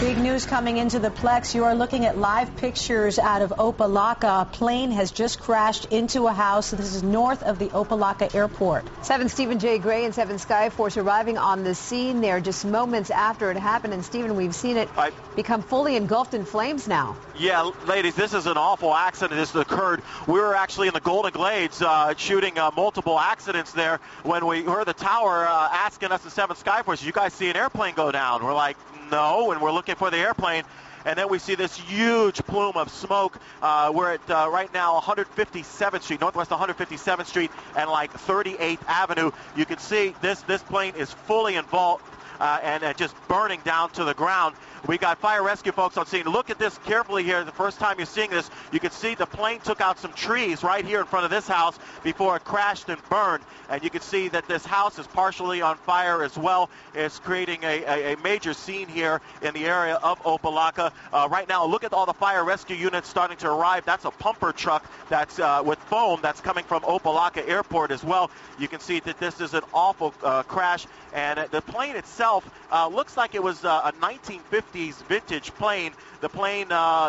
Big news coming into the Plex. You are looking at live pictures out of Opa-Locka. A plane has just crashed into a house. This is north of the Opa-Locka Airport. 7 Stephen J. Gray and 7 Skyforce arriving on the scene there just moments after it happened. And Stephen, we've seen it become fully engulfed in flames now. Yeah, ladies, this is an awful accident. This occurred. We were actually in the Golden Glades shooting multiple accidents there when we heard the tower asking us at 7 Skyforce, you guys see an airplane go down? We're like, no, and we're looking for the airplane. And then we see this huge plume of smoke. We're at right now 157th Street, Northwest 157th Street, and like 38th Avenue. You can see this plane is fully involved and just burning down to the ground. We got fire rescue folks on scene. Look at this carefully here. The first time you're seeing this, you can see the plane took out some trees right here in front of this house before it crashed and burned. And you can see that this house is partially on fire as well. It's creating a major scene here in the area of Opa-Locka. Right now, look at all the fire rescue units starting to arrive. That's a pumper truck that's with foam that's coming from Opa-Locka Airport as well. You can see that this is an awful crash. And the plane itself looks like it was a 1950s vintage plane. The plane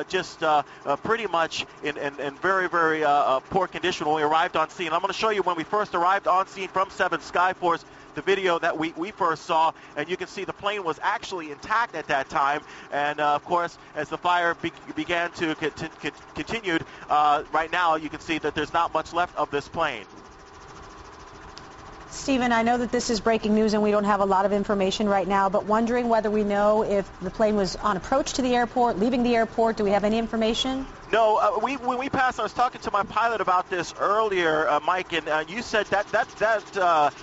just pretty much in very, very poor condition when we arrived on scene. I'm going to show you when we first arrived on scene from 7 Skyforce, the video that we first saw, and you can see the plane was actually intact at that time. And of course, as the fire began to continued, right now you can see that there's not much left of this plane. Stephen, I know that this is breaking news and we don't have a lot of information right now, but wondering whether we know if the plane was on approach to the airport, leaving the airport. Do we have any information? No, when we passed, I was talking to my pilot about this earlier, Mike, and you said that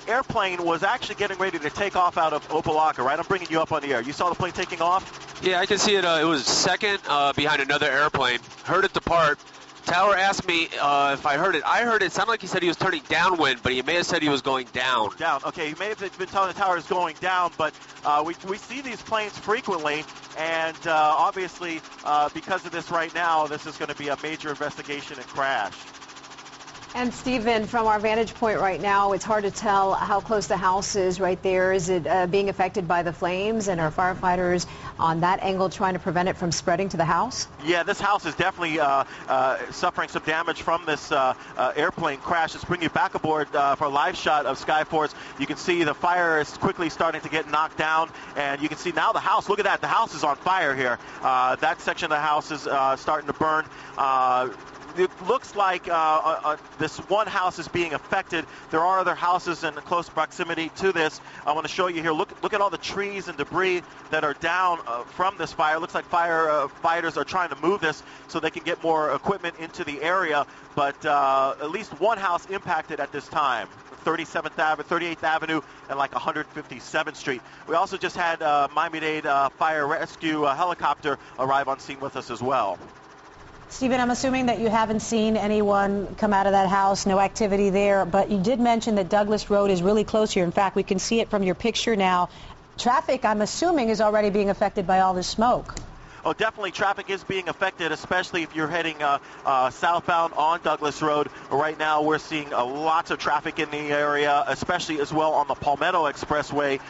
airplane was actually getting ready to take off out of Opa-Locka, right? I'm bringing you up on the air. You saw the plane taking off? Yeah, I can see it. It was second behind another airplane. Heard it depart. Tower asked me if I heard it. I heard it sounded like he said he was turning downwind, but he may have said he was going down. Down. Okay, he may have been telling the tower is going down, but we see these planes frequently, and obviously because of this right now, this is going to be a major investigation and crash. And Stephen, from our vantage point right now, it's hard to tell how close the house is right there. Is it being affected by the flames, and are firefighters on that angle trying to prevent it from spreading to the house? Yeah, this house is definitely suffering some damage from this airplane crash. Let's bring you back aboard for a live shot of Skyforce. You can see the fire is quickly starting to get knocked down, and you can see now the house. Look at that. The house is on fire here. That section of the house is starting to burn. It looks like this one house is being affected. There are other houses in close proximity to this. I want to show you here. Look at all the trees and debris that are down from this fire. It looks like firefighters are trying to move this so they can get more equipment into the area. But at least one house impacted at this time. 37th Avenue, 38th Avenue, and like 157th Street. We also just had Miami-Dade fire rescue helicopter arrive on scene with us as well. Stephen, I'm assuming that you haven't seen anyone come out of that house, no activity there, but you did mention that Douglas Road is really close here. In fact, we can see it from your picture now. Traffic, I'm assuming, is already being affected by all this smoke. Oh, definitely traffic is being affected, especially if you're heading southbound on Douglas Road. Right now we're seeing lots of traffic in the area, especially as well on the Palmetto Expressway.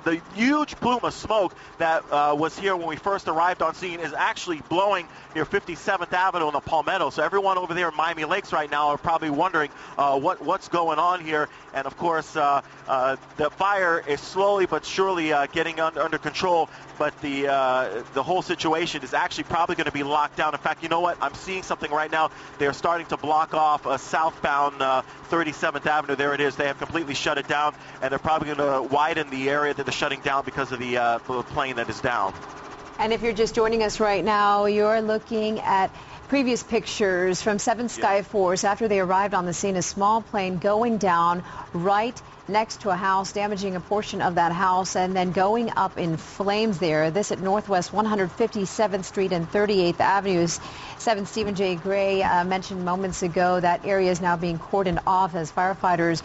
The huge plume of smoke that was here when we first arrived on scene is actually blowing near 57th Avenue on the Palmetto. So everyone over there in Miami Lakes right now are probably wondering what's going on here. And of course, the fire is slowly but surely getting under control. But the whole situation is actually probably going to be locked down. In fact, you know what? I'm seeing something right now. They're starting to block off southbound 37th Avenue. There it is. They have completely shut it down, and they're probably going to widen the area that they're shutting down because of the plane that is down. And if you're just joining us right now, you're looking at previous pictures from 7 Skyforce after they arrived on the scene. A small plane going down right next to a house, damaging a portion of that house, and then going up in flames there. This at Northwest 157th Street and 38th Avenues. 7 Stephen J. Gray mentioned moments ago that area is now being cordoned off as firefighters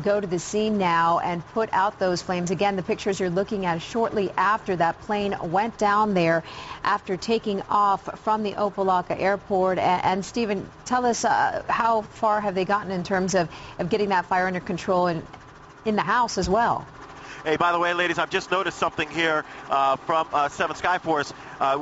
go to the scene now and put out those flames. Again, the pictures you're looking at shortly after that plane went down there after taking off from the Opa-Locka Airport. And Stephen, tell us how far have they gotten in terms of getting that fire under control and in the house as well? Hey, by the way, ladies, I've just noticed something here from 7 Skyforce.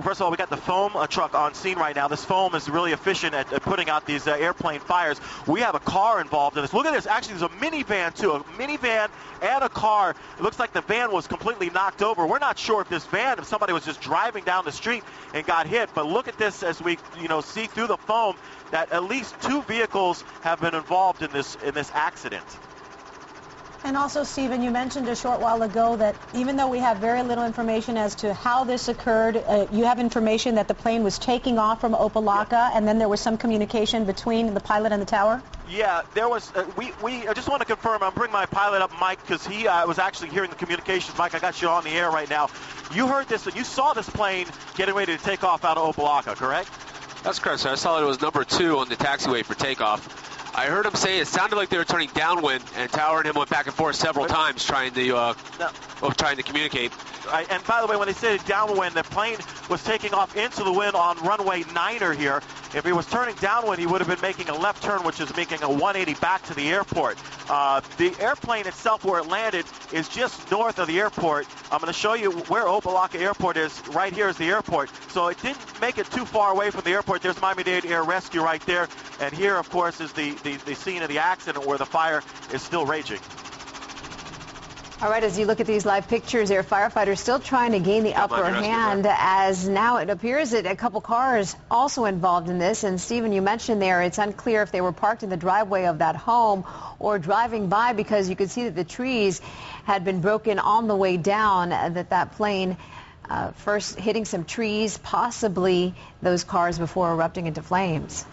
First of all, we got the foam truck on scene right now. This foam is really efficient at putting out these airplane fires. We have a car involved in this. Look at this. Actually, there's a minivan, too. A minivan and a car. It looks like the van was completely knocked over. We're not sure if if somebody was just driving down the street and got hit. But look at this as we, see through the foam that at least 2 vehicles have been involved in this accident. And also, Stephen, you mentioned a short while ago that even though we have very little information as to how this occurred, you have information that the plane was taking off from Opa-Locka, and then there was some communication between the pilot and the tower? Yeah, there was. I just want to confirm. I'll bring my pilot up, Mike, because he was actually hearing the communications. Mike, I got you on the air right now. You heard this, and you saw this plane getting ready to take off out of Opa-Locka, correct? That's correct, sir. I saw it was number 2 on the taxiway for takeoff. I heard him say it sounded like they were turning downwind, and Tower and him went back and forth several times trying to communicate. And by the way, when they said downwind, the plane was taking off into the wind on runway 9er here. If he was turning downwind, he would have been making a left turn, which is making a 180 back to the airport. The airplane itself, where it landed, is just north of the airport. I'm going to show you where Opa-Locka Airport is. Right here is the airport. So it didn't make it too far away from the airport. There's Miami-Dade Air Rescue right there. And here, of course, is the scene of the accident where the fire is still raging. All right, as you look at these live pictures, air firefighters still trying to gain the upper hand, as now it appears that a couple cars also involved in this. And Stephen, you mentioned there it's unclear if they were parked in the driveway of that home or driving by, because you could see that the trees had been broken on the way down, that plane first hitting some trees, possibly those cars, before erupting into flames.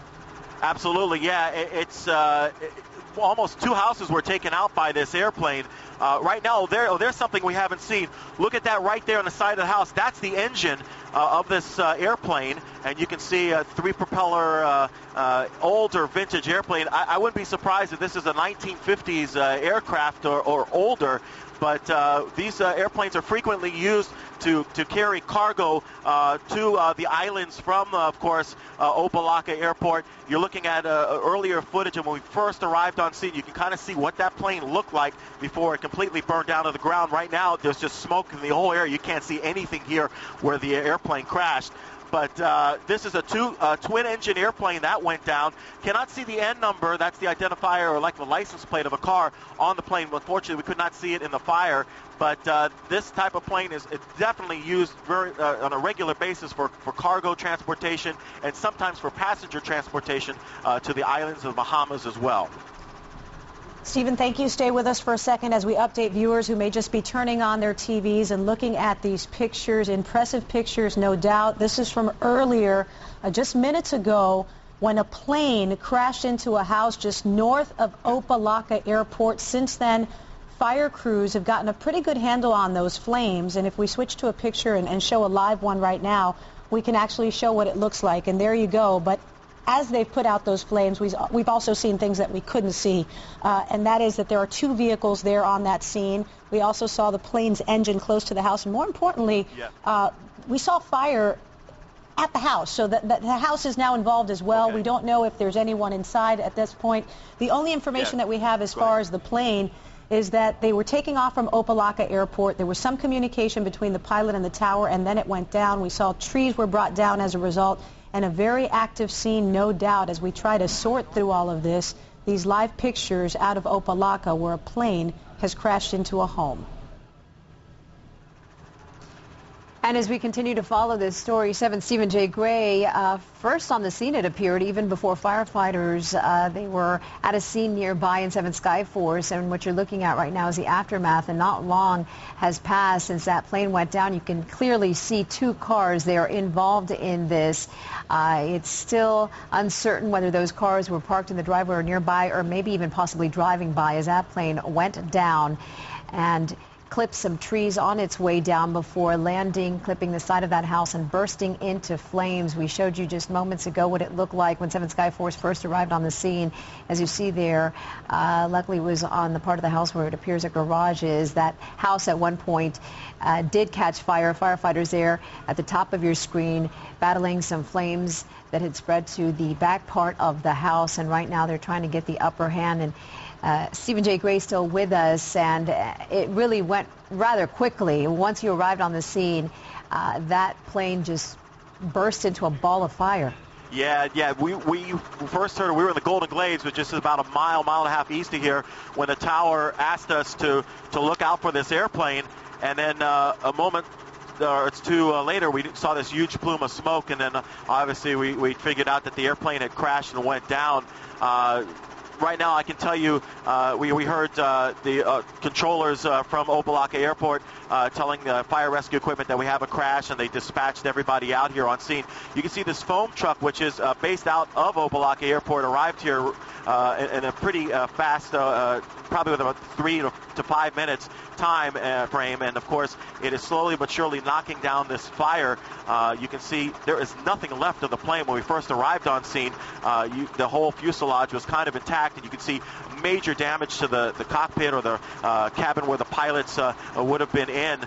Absolutely, yeah. It's almost 2 houses were taken out by this airplane. Right now, there's something we haven't seen. Look at that right there on the side of the house. That's the engine of this airplane, and you can see a 3-propeller, older vintage airplane. I wouldn't be surprised if this is a 1950s aircraft or older. But these airplanes are frequently used to carry cargo to the islands from, of course, Opa-Locka Airport. You're looking at earlier footage, and when we first arrived on scene, you can kind of see what that plane looked like before it completely burned down to the ground. Right now, there's just smoke in the whole area. You can't see anything here where the airplane crashed. But this is a twin-engine airplane that went down. Cannot see the N number. That's the identifier, or like the license plate of a car on the plane. Unfortunately, we could not see it in the fire. But this type of plane is definitely used on a regular basis for cargo transportation and sometimes for passenger transportation to the islands of the Bahamas as well. Stephen, thank you. Stay with us for a second as we update viewers who may just be turning on their TVs and looking at these pictures. Impressive pictures, no doubt. This is from earlier, just minutes ago, when a plane crashed into a house just north of Opa-Locka Airport. Since then, fire crews have gotten a pretty good handle on those flames. And if we switch to a picture and show a live one right now, we can actually show what it looks like. And there you go. But as they've put out those flames, we've also seen things that we couldn't see, and that is that there are 2 vehicles there on that scene. We also saw the plane's engine close to the house, and more importantly, we saw fire at the house, so that the house is now involved as well. Okay. We don't know if there's anyone inside at this point. The only information that we have as far as the plane is that they were taking off from Opa-Locka Airport. There was some communication between the pilot and the tower, and then it went down. We saw trees were brought down as a result. And a very active scene, no doubt, as we try to sort through all of this, these live pictures out of Opa-Locka where a plane has crashed into a home. And as we continue to follow this story, 7 Stephen J. Gray, first on the scene, it appeared, even before firefighters. They were at a scene nearby in 7 Skyforce, and what you're looking at right now is the aftermath, and not long has passed since that plane went down. You can clearly see 2 cars there involved in this. It's still uncertain whether those cars were parked in the driveway or nearby, or maybe even possibly driving by as that plane went down and clipped some trees on its way down before landing, clipping the side of that house and bursting into flames. We showed you just moments ago what it looked like when 7 Skyforce first arrived on the scene. As you see there, luckily it was on the part of the house where it appears a garage is. That house at one point did catch fire. Firefighters there at the top of your screen battling some flames that had spread to the back part of the house, and right now they're trying to get the upper hand. And Stephen J. Gray still with us, and it really went rather quickly. Once you arrived on the scene, that plane just burst into a ball of fire. Yeah. We first heard we were in the Golden Glades, which is about a mile and a half east of here, when the tower asked us to look out for this airplane, and then a moment or two later, we saw this huge plume of smoke, and then obviously we figured out that the airplane had crashed and went down. Right now, I can tell you, we heard the controllers from Opa-Locka Airport telling the fire rescue equipment that we have a crash, and they dispatched everybody out here on scene. You can see this foam truck, which is based out of Opa-Locka Airport, arrived here in a pretty fast, probably with about 3 to 5 minutes time frame, and of course, it is slowly but surely knocking down this fire. You can see there is nothing left of the plane. When we first arrived on scene, the whole fuselage was kind of intact, and you can see major damage to the cockpit or the cabin where the pilots would have been in.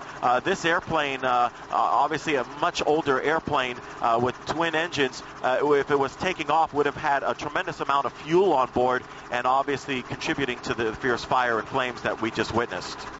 This airplane, obviously a much older airplane with twin engines, if it was taking off, would have had a tremendous amount of fuel on board, and obviously contributing to the fierce fire and flames that we just witnessed.